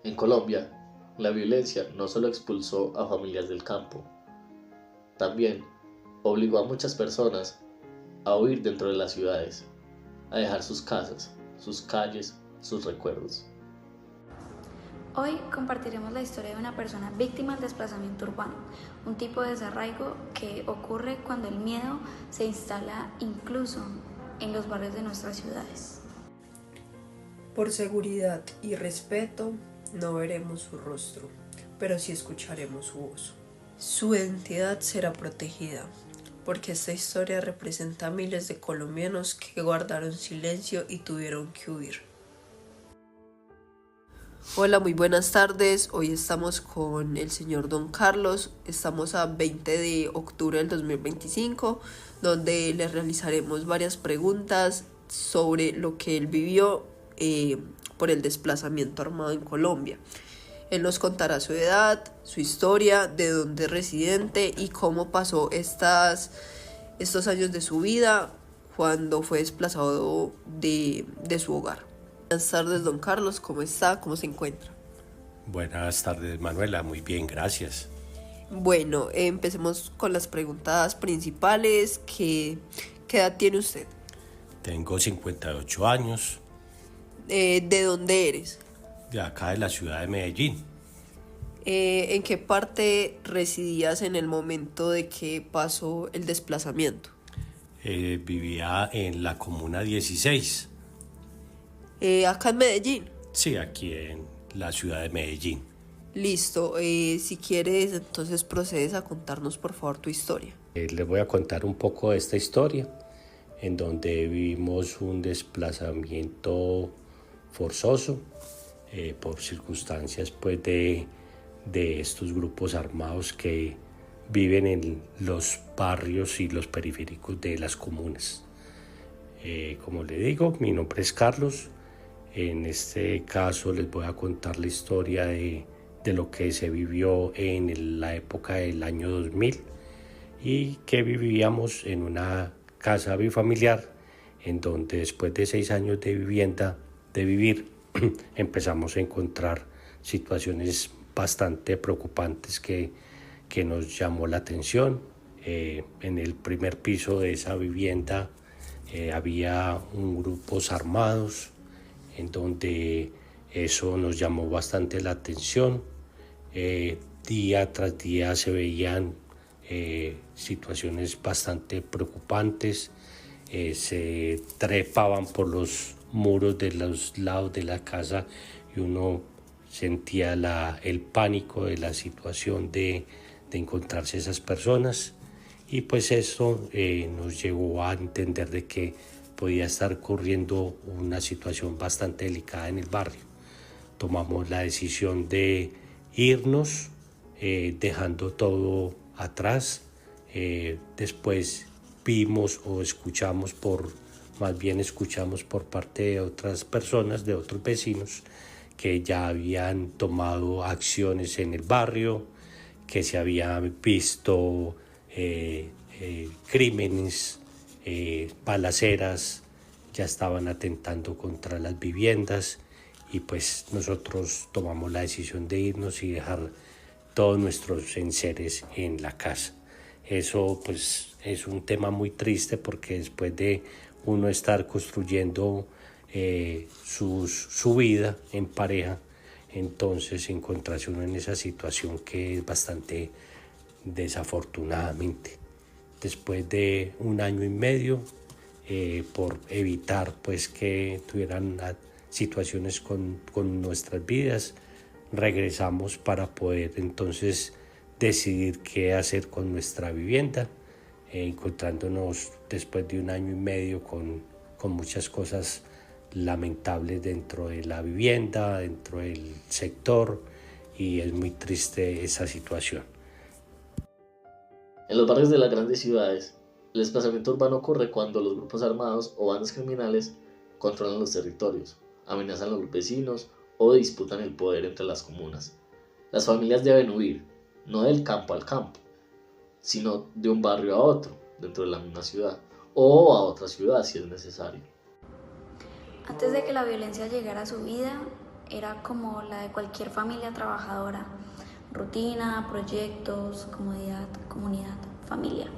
En Colombia, la violencia no solo expulsó a familias del campo, también obligó a muchas personas a huir dentro de las ciudades, a dejar sus casas, sus calles, sus recuerdos. Hoy compartiremos la historia de una persona víctima del desplazamiento urbano, un tipo de desarraigo que ocurre cuando el miedo se instala incluso en los barrios de nuestras ciudades. Por seguridad y respeto, no veremos su rostro, pero sí escucharemos su voz. Su identidad será protegida, porque esta historia representa a miles de colombianos que guardaron silencio y tuvieron que huir. Hola, muy buenas tardes. Hoy estamos con el señor Don Carlos. Estamos a 20 de octubre del 2025, donde le realizaremos varias preguntas sobre lo que él vivió por el desplazamiento armado en Colombia. Él nos contará su edad, su historia, de dónde es residente y cómo pasó estos años de su vida cuando fue desplazado de su hogar. Buenas tardes, don Carlos, ¿cómo está? ¿Cómo se encuentra? Buenas tardes, Manuela, muy bien, gracias. Bueno, empecemos con las preguntas principales. ¿Qué edad tiene usted? Tengo 58 años, ¿De dónde eres? de acá de la ciudad de Medellín. ¿En qué parte residías en el momento de que pasó el desplazamiento? Vivía en la comuna 16, Acá en Medellín. sí, aquí en la ciudad de Medellín. Listo, si quieres, entonces procedes a contarnos por favor tu historia. Les voy a contar un poco de esta historia, en donde vivimos un desplazamiento forzoso por circunstancias pues de estos grupos armados que viven en los barrios y los periféricos de las comunas. Como le digo, mi nombre es Carlos. En este caso les voy a contar la historia de lo que se vivió en la época del año 2000 y que vivíamos en una casa bifamiliar en donde después de 6 años de vivir, empezamos a encontrar situaciones bastante preocupantes que nos llamó la atención. En el primer piso de esa vivienda había grupos armados en donde eso nos llamó bastante la atención. Día tras día se veían situaciones bastante preocupantes. Se trepaban por los muros de los lados de la casa y uno sentía el pánico de la situación de encontrarse esas personas, y pues eso nos llevó a entender de que podía estar corriendo una situación bastante delicada en el barrio. Tomamos la decisión de irnos, dejando todo atrás. Después vimos o escuchamos más bien escuchamos por parte de otras personas, de otros vecinos, que ya habían tomado acciones en el barrio, que se habían visto crímenes, balaceras, ya estaban atentando contra las viviendas, y pues nosotros tomamos la decisión de irnos y dejar todos nuestros enseres en la casa. Eso pues es un tema muy triste, porque después de uno estar construyendo su vida en pareja, entonces encontrarse uno en esa situación que es bastante desafortunadamente. Después de 1 año y medio, por evitar pues que tuvieran situaciones con nuestras vidas, regresamos para poder entonces decidir qué hacer con nuestra vivienda, encontrándonos después de 1 año y medio con muchas cosas lamentables dentro de la vivienda, dentro del sector, y es muy triste esa situación. En los barrios de las grandes ciudades, el desplazamiento urbano ocurre cuando los grupos armados o bandas criminales controlan los territorios, amenazan a los vecinos o disputan el poder entre las comunas. Las familias deben huir, no del campo al campo, sino de un barrio a otro, dentro de la misma ciudad, o a otra ciudad si es necesario. Antes de que la violencia llegara a su vida, era como la de cualquier familia trabajadora: rutina, proyectos, comodidad, comunidad, familia.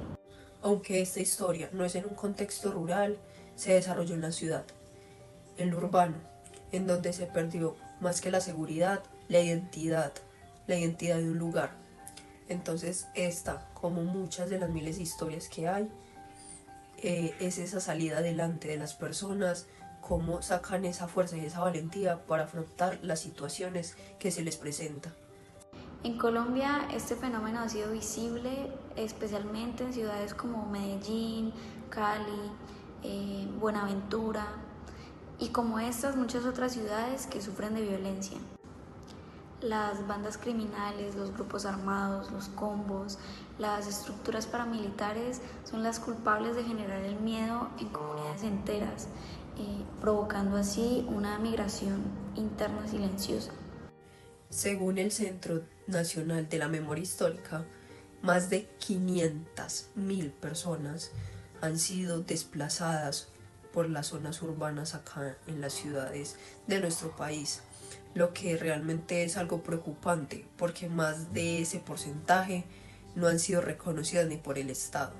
Aunque esta historia no es en un contexto rural, se desarrolló en la ciudad, en lo urbano, en donde se perdió más que la seguridad, la identidad de un lugar. Entonces esta, como muchas de las miles de historias que hay, es esa salida adelante de las personas, cómo sacan esa fuerza y esa valentía para afrontar las situaciones que se les presenta. En Colombia este fenómeno ha sido visible especialmente en ciudades como Medellín, Cali, Buenaventura y como estas muchas otras ciudades que sufren de violencia. Las bandas criminales, los grupos armados, los combos, las estructuras paramilitares son las culpables de generar el miedo en comunidades enteras, provocando así una migración interna silenciosa. Según el Centro Nacional de la Memoria Histórica, más de 500.000 personas han sido desplazadas por las zonas urbanas acá en las ciudades de nuestro país, lo que realmente es algo preocupante porque más de ese porcentaje no han sido reconocidas ni por el Estado.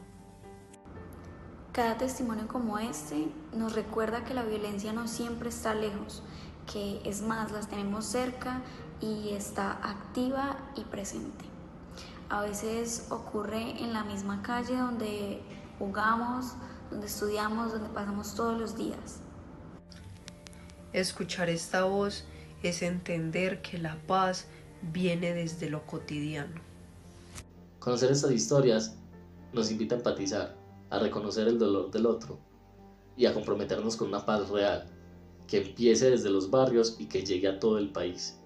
Cada testimonio como este nos recuerda que la violencia no siempre está lejos, que es más, las tenemos cerca y está activa y presente. A veces ocurre en la misma calle donde jugamos, donde estudiamos, donde pasamos todos los días. Escuchar esta voz es entender que la paz viene desde lo cotidiano. Conocer estas historias nos invita a empatizar, a reconocer el dolor del otro y a comprometernos con una paz real, que empiece desde los barrios y que llegue a todo el país.